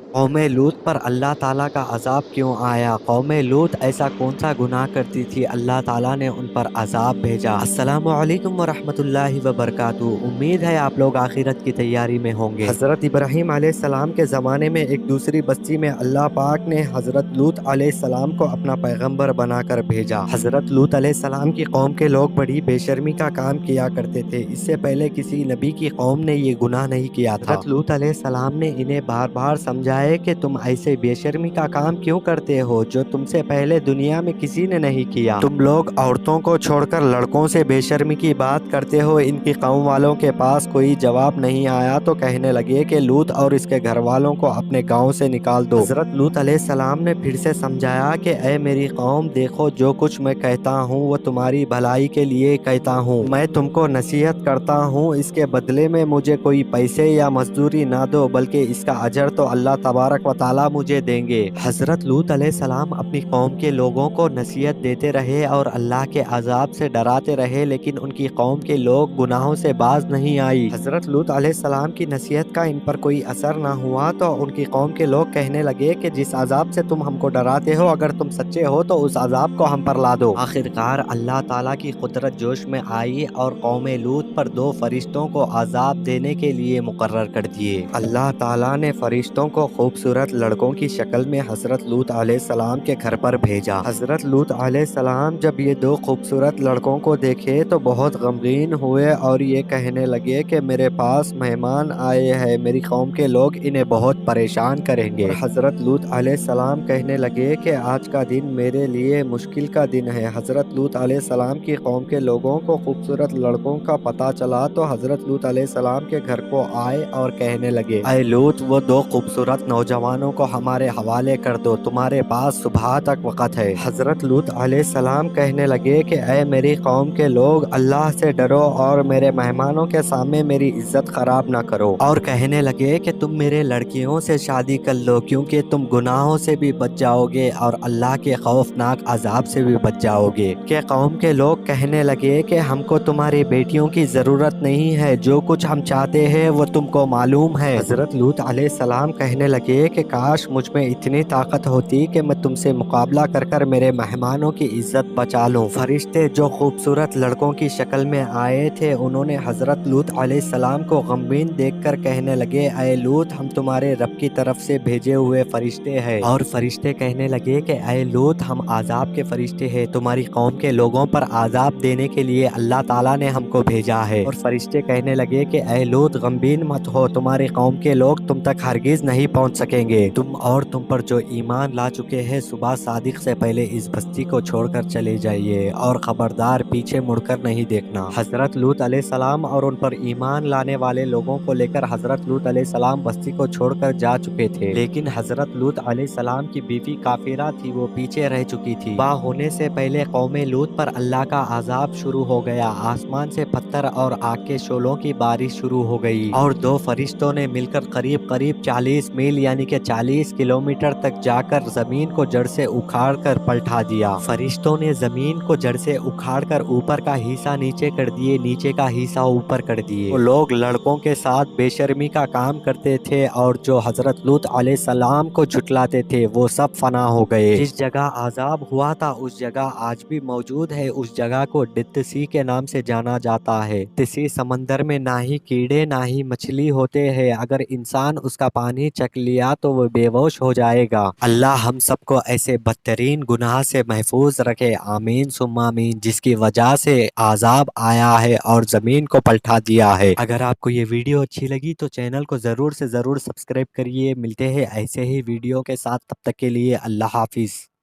قوم لوط پر اللہ تعالیٰ کا عذاب کیوں آیا؟ قوم لوط ایسا کون سا گناہ کرتی تھی اللہ تعالیٰ نے ان پر عذاب بھیجا؟ السلام علیکم ورحمۃ اللہ وبرکاتہ۔ امید ہے آپ لوگ آخرت کی تیاری میں ہوں گے۔ حضرت ابراہیم علیہ السلام کے زمانے میں ایک دوسری بستی میں اللہ پاک نے حضرت لوط علیہ السلام کو اپنا پیغمبر بنا کر بھیجا۔ حضرت لوط علیہ السلام کی قوم کے لوگ بڑی بے شرمی کا کام کیا کرتے تھے۔ اس سے پہلے کسی نبی کی قوم نے یہ گناہ نہیں کیا تھا۔ حضرت لوط علیہ السلام نے انہیں بار بار سمجھایا کہ تم ایسے بے شرمی کا کام کیوں کرتے ہو جو تم سے پہلے دنیا میں کسی نے نہیں کیا؟ تم لوگ عورتوں کو چھوڑ کر لڑکوں سے بے شرمی کی بات کرتے ہو۔ ان کی قوم والوں کے پاس کوئی جواب نہیں آیا تو کہنے لگے کہ لوط اور اس کے گھر والوں کو اپنے گاؤں سے نکال دو۔ حضرت لوط علیہ السلام نے پھر سے سمجھایا کہ اے میری قوم، دیکھو جو کچھ میں کہتا ہوں وہ تمہاری بھلائی کے لیے کہتا ہوں۔ میں تم کو نصیحت کرتا ہوں، اس کے بدلے میں مجھے کوئی پیسے یا مزدوری نہ دو، بلکہ اس کا اجر تو اللہ تبارک و تعالیٰ مجھے دیں گے۔ حضرت لوط علیہ السلام اپنی قوم کے لوگوں کو نصیحت دیتے رہے اور اللہ کے عذاب سے ڈراتے رہے، لیکن ان کی قوم کے لوگ گناہوں سے باز نہیں آئی۔ حضرت لوط علیہ السلام کی نصیحت کا ان پر کوئی اثر نہ ہوا تو ان کی قوم کے لوگ کہنے لگے کہ جس عذاب سے تم ہم کو ڈراتے ہو، اگر تم سچے ہو تو اس عذاب کو ہم پر لا دو۔ آخرکار اللہ تعالیٰ کی قدرت جوش میں آئی اور قوم لوط پر 2 فرشتوں کو عذاب دینے کے لیے مقرر کر دیے۔ اللہ تعالیٰ نے فرشتوں کو خوبصورت لڑکوں کی شکل میں حضرت لوط علیہ السلام کے گھر پر بھیجا۔ حضرت لوط علیہ السلام جب یہ 2 خوبصورت لڑکوں کو دیکھے تو بہت غمگین ہوئے اور یہ کہنے لگے کہ میرے پاس مہمان آئے ہیں، میری قوم کے لوگ انہیں بہت پریشان کریں گے۔ اور حضرت لوط علیہ السلام کہنے لگے کہ آج کا دن میرے لیے مشکل کا دن ہے۔ حضرت لوط علیہ السلام کی قوم کے لوگوں کو خوبصورت لڑکوں کا پتہ چلا تو حضرت لوط علیہ السلام کے گھر کو آئے اور کہنے لگے، اے لوط، وہ 2 خوبصورت نوجوانوں کو ہمارے حوالے کر دو، تمہارے پاس صبح تک وقت ہے۔ حضرت لوط علیہ السلام کہنے لگے کہ اے میری قوم کے لوگ، اللہ سے ڈرو اور میرے مہمانوں کے سامنے میری عزت خراب نہ کرو۔ اور کہنے لگے کہ تم میرے لڑکیوں سے شادی کر لو، کیونکہ تم گناہوں سے بھی بچ جاؤ گے اور اللہ کے خوفناک عذاب سے بھی بچ جاؤ گے۔ کہ قوم کے لوگ کہنے لگے کہ ہم کو تمہاری بیٹیوں کی ضرورت نہیں ہے، جو کچھ ہم چاہتے ہیں وہ تم کو معلوم ہے۔ حضرت لوط علیہ السلام کہنے لگے کہ کاش مجھ میں اتنی طاقت ہوتی کہ میں تم سے مقابلہ کر کر میرے مہمانوں کی عزت بچا لوں۔ فرشتے جو خوبصورت لڑکوں کی شکل میں آئے تھے، انہوں نے حضرت لوط علیہ السلام کو غمگین دیکھ کر کہنے لگے، اے لوط، ہم تمہارے رب کی طرف سے بھیجے ہوئے فرشتے ہیں۔ اور فرشتے کہنے لگے کہ اے لوط، ہم عذاب کے فرشتے ہیں، تمہاری قوم کے لوگوں پر عذاب دینے کے لیے اللہ تعالیٰ نے ہم کو بھیجا ہے۔ اور فرشتے کہنے لگے کہ اے لوط، غمگین مت ہو، تمہاری قوم کے لوگ تم تک ہرگز نہیں پہنچ سکیں گے۔ تم پر جو ایمان لا چکے ہیں، صبح صادق سے پہلے اس بستی کو چھوڑ کر چلے جائیے اور خبردار پیچھے مڑ کر نہیں دیکھنا۔ حضرت لوط علیہ السلام اور ان پر ایمان لانے والے لوگوں کو لے کر حضرت لوط علیہ السلام بستی کو چھوڑ کر جا چکے تھے، لیکن حضرت لوط علیہ السلام کی بیوی کافرہ تھی، وہ پیچھے رہ چکی تھی۔ صبح ہونے سے پہلے قوم لوط پر اللہ کا عذاب شروع ہو گیا، آسمان سے پتھر اور آگ کے شعلوں کی بارش شروع ہو گئی اور 2 فرشتوں نے مل کر قریب 40 میل یعنی کہ 40 کلومیٹر تک جا کر زمین کو جڑ سے اکھاڑ کر پلٹا دیا۔ فرشتوں نے زمین کو جڑ سے اکھاڑ کر اوپر کا حصہ نیچے کر دیے، نیچے کا حصہ اوپر کر دیے۔ وہ لوگ لڑکوں کے ساتھ بے شرمی کا کام کرتے تھے اور جو حضرت لوط علیہ السلام کو جھٹلاتے تھے وہ سب فنا ہو گئے۔ جس جگہ عذاب ہوا تھا اس جگہ آج بھی موجود ہے، اس جگہ کو ڈیڈ سی کے نام سے جانا جاتا ہے۔ ڈیڈ سی سمندر میں نہ ہی کیڑے نہ ہی مچھلی ہوتے ہیں، اگر انسان اس کا پانی چکھ لیا تو وہ بے ہوش ہو جائے گا۔ اللہ ہم سب کو ایسے بدترین گناہ سے محفوظ رکھے، آمین ثم آمین، جس کی وجہ سے عذاب آیا ہے اور زمین کو پلٹا دیا ہے۔ اگر آپ کو یہ ویڈیو اچھی لگی تو چینل کو ضرور سے ضرور سبسکرائب کریے۔ ملتے ہیں ایسے ہی ویڈیو کے ساتھ، تب تک کے لیے اللہ حافظ۔